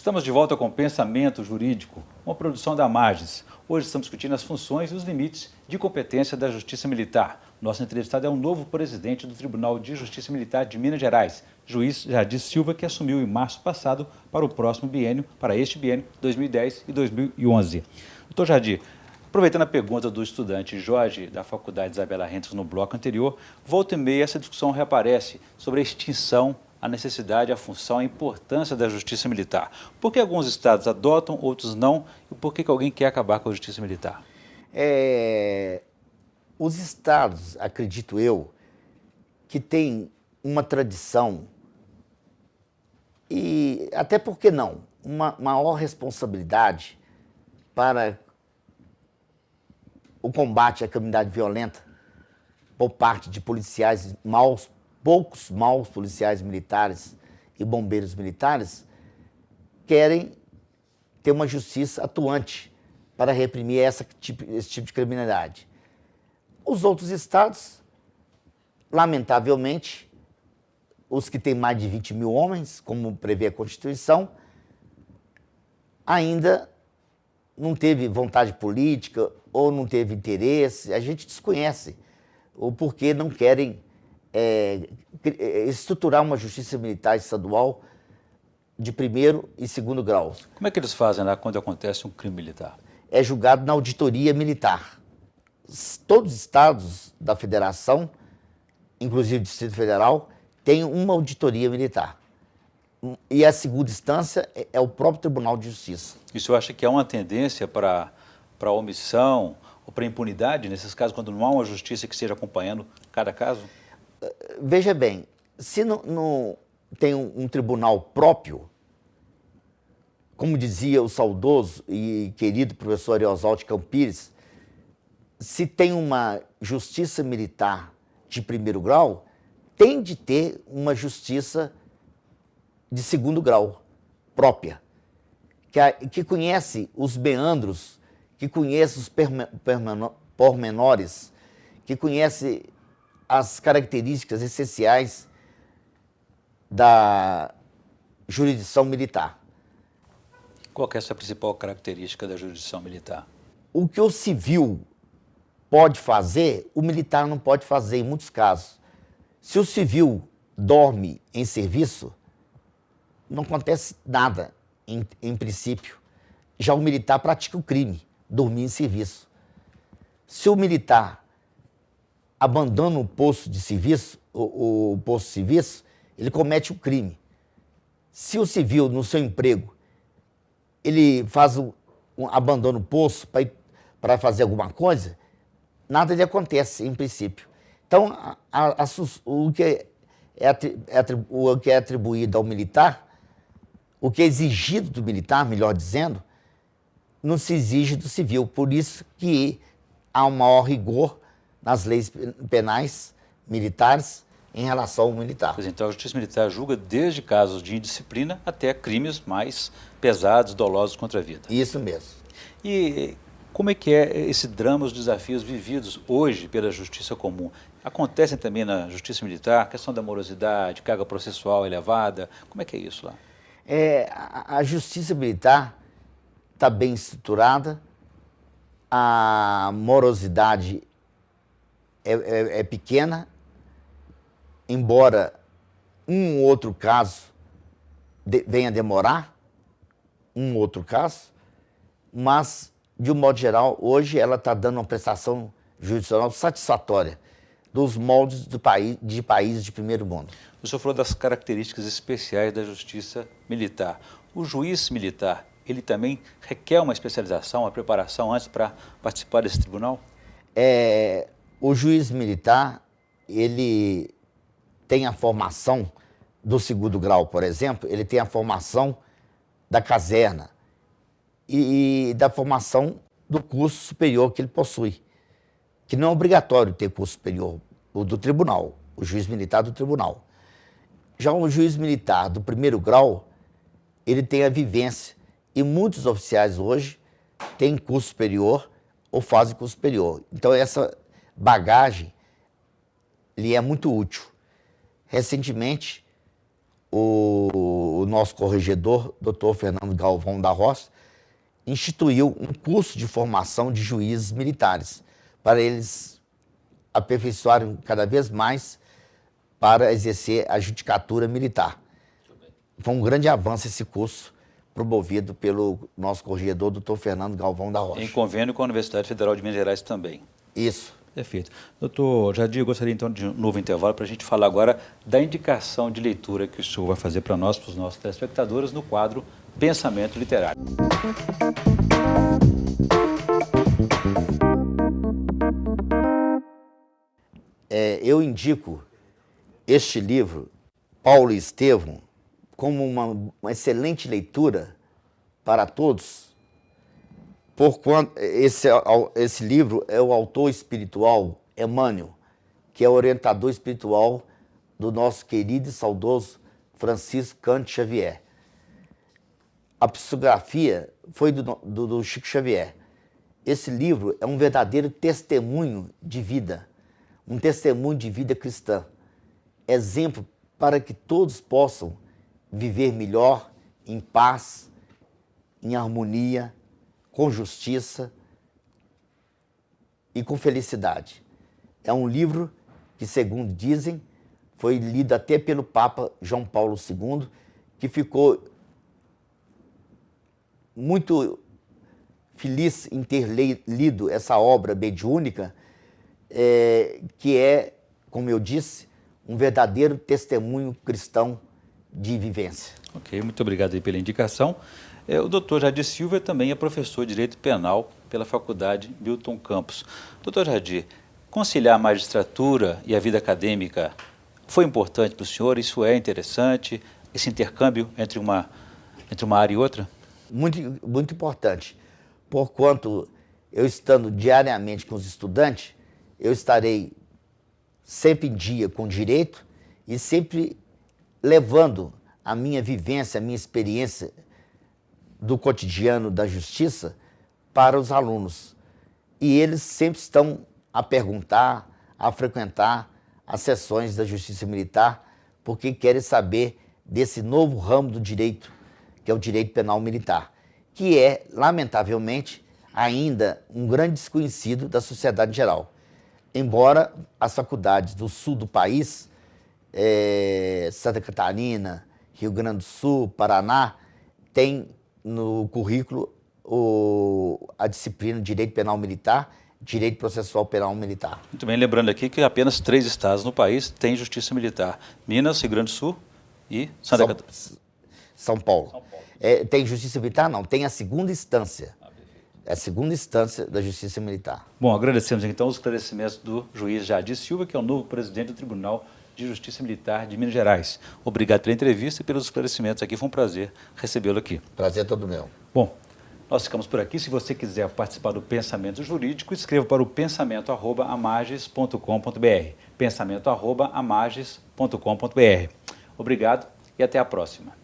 Estamos de volta com Pensamento Jurídico, uma produção da Magis. Hoje estamos discutindo as funções e os limites de competência da Justiça Militar. Nosso entrevistado é o novo presidente do Tribunal de Justiça Militar de Minas Gerais, juiz Jardim Silva, que assumiu em março passado para o próximo biênio, para este biênio, 2010 e 2011. Doutor Jardim, aproveitando a pergunta do estudante Jorge, da Faculdade Isabela Rentes, no bloco anterior, volta e meia essa discussão reaparece sobre a extinção, a necessidade, a função, a importância da justiça militar. Por que alguns estados adotam, outros não? E por que alguém quer acabar com a justiça militar? Os estados, acredito eu, que têm uma tradição e, até por que não, uma maior responsabilidade para o combate à criminalidade violenta por parte de policiais maus, poucos maus policiais militares e bombeiros militares, querem ter uma justiça atuante para reprimir esse tipo de criminalidade. Os outros estados, lamentavelmente, os que têm mais de 20 mil homens, como prevê a Constituição, ainda não teve vontade política ou não teve interesse, a gente desconhece o porquê não querem estruturar uma justiça militar estadual de primeiro e segundo graus. Como é que eles fazem lá quando acontece um crime militar? É julgado na auditoria militar. Todos os estados da federação, inclusive o Distrito Federal, têm uma auditoria militar. E a segunda instância é o próprio Tribunal de Justiça. E o senhor acha que há uma tendência para omissão ou para impunidade, nesses casos, quando não há uma justiça que esteja acompanhando cada caso? Veja bem, se não tem um tribunal próprio, como dizia o saudoso e querido professor Ariosaldo Campires, se tem uma justiça militar de primeiro grau, tem de ter uma justiça de segundo grau própria, que conhece os meandros, que conhece os pormenores, que conhece as características essenciais da jurisdição militar. Qual que é essa principal característica da jurisdição militar? O que o civil pode fazer, o militar não pode fazer em muitos casos. Se o civil dorme em serviço, não acontece nada, em princípio. Já o militar pratica o crime, dormir em serviço. Se o militar abandona o posto de serviço, o posto de serviço, ele comete um crime. Se o civil, no seu emprego, ele abandona o posto para fazer alguma coisa, nada lhe acontece, em princípio. Então, o que é atribuído ao militar, o que é exigido do militar, melhor dizendo, não se exige do civil. Por isso que há um maior rigor nas leis penais militares em relação ao militar. Pois então, a justiça militar julga desde casos de indisciplina até crimes mais pesados, dolosos contra a vida. Isso mesmo. E como é que é esse drama, os desafios vividos hoje pela justiça comum? Acontecem também na justiça militar, questão da morosidade, carga processual elevada, como é que é isso lá? A justiça militar está bem estruturada, a morosidade é pequena, embora um outro caso venha demorar, mas, de um modo geral, hoje ela está dando uma prestação jurisdicional satisfatória dos moldes de países de primeiro mundo. O senhor falou das características especiais da justiça militar. O juiz militar, ele também requer uma especialização, uma preparação antes para participar desse tribunal? O juiz militar, ele tem a formação do segundo grau, por exemplo, ele tem a formação da caserna e da formação do curso superior que ele possui, que não é obrigatório ter curso superior, o do tribunal, o juiz militar do tribunal. Já o juiz militar do primeiro grau, ele tem a vivência, e muitos oficiais hoje têm curso superior ou fazem curso superior. Então essa bagagem lhe é muito útil. Recentemente, o nosso corregedor, Dr. Fernando Galvão da Rocha, instituiu um curso de formação de juízes militares, para eles aperfeiçoarem cada vez mais para exercer a judicatura militar. Foi um grande avanço esse curso, promovido pelo nosso corregedor, Dr. Fernando Galvão da Rocha. Em convênio com a Universidade Federal de Minas Gerais também. Isso. Perfeito. Doutor Jadir, eu gostaria então de um novo intervalo para a gente falar agora da indicação de leitura que o senhor vai fazer para nós, para os nossos telespectadores, no quadro Pensamento Literário. Eu indico este livro, Paulo e Estevão, como uma excelente leitura para todos, porquanto esse livro é o autor espiritual Emmanuel, que é o orientador espiritual do nosso querido e saudoso Francisco Cândido Xavier. A psicografia foi do Chico Xavier. Esse livro é um verdadeiro testemunho de vida, um testemunho de vida cristã, exemplo para que todos possam viver melhor, em paz, em harmonia, com justiça e com felicidade. É um livro que, segundo dizem, foi lido até pelo Papa João Paulo II, que ficou muito feliz em ter lido essa obra mediúnica, que é, como eu disse, um verdadeiro testemunho cristão de vivência. Ok, muito obrigado aí pela indicação. O doutor Jadir Silva também é professor de Direito Penal pela Faculdade Milton Campos. Doutor Jadir, conciliar a magistratura e a vida acadêmica foi importante para o senhor? Isso é interessante? Esse intercâmbio entre uma área e outra? Muito, muito importante, porquanto eu estando diariamente com os estudantes, eu estarei sempre em dia com o direito e sempre levando a minha vivência, a minha experiência do cotidiano da justiça para os alunos. E eles sempre estão a perguntar, a frequentar as sessões da Justiça Militar, porque querem saber desse novo ramo do direito, que é o direito penal militar, que é, lamentavelmente, ainda um grande desconhecido da sociedade em geral. Embora as faculdades do sul do país, Santa Catarina, Rio Grande do Sul, Paraná, tem no currículo a disciplina de Direito Penal Militar, Direito Processual Penal Militar. Muito bem, lembrando aqui que apenas 3 estados no país têm justiça militar: Minas, Rio Grande do Sul e Santa Catarina. São Paulo. Tem justiça militar? Não, tem a segunda instância. É a segunda instância da Justiça Militar. Bom, agradecemos então os esclarecimentos do juiz Jadir Silva, que é o novo presidente do Tribunal de Justiça Militar de Minas Gerais. Obrigado pela entrevista e pelos esclarecimentos aqui. Foi um prazer recebê-lo aqui. Prazer é todo meu. Bom, nós ficamos por aqui. Se você quiser participar do Pensamento Jurídico, escreva para o pensamento@amages.com.br. pensamento@amages.com.br. Obrigado e até a próxima.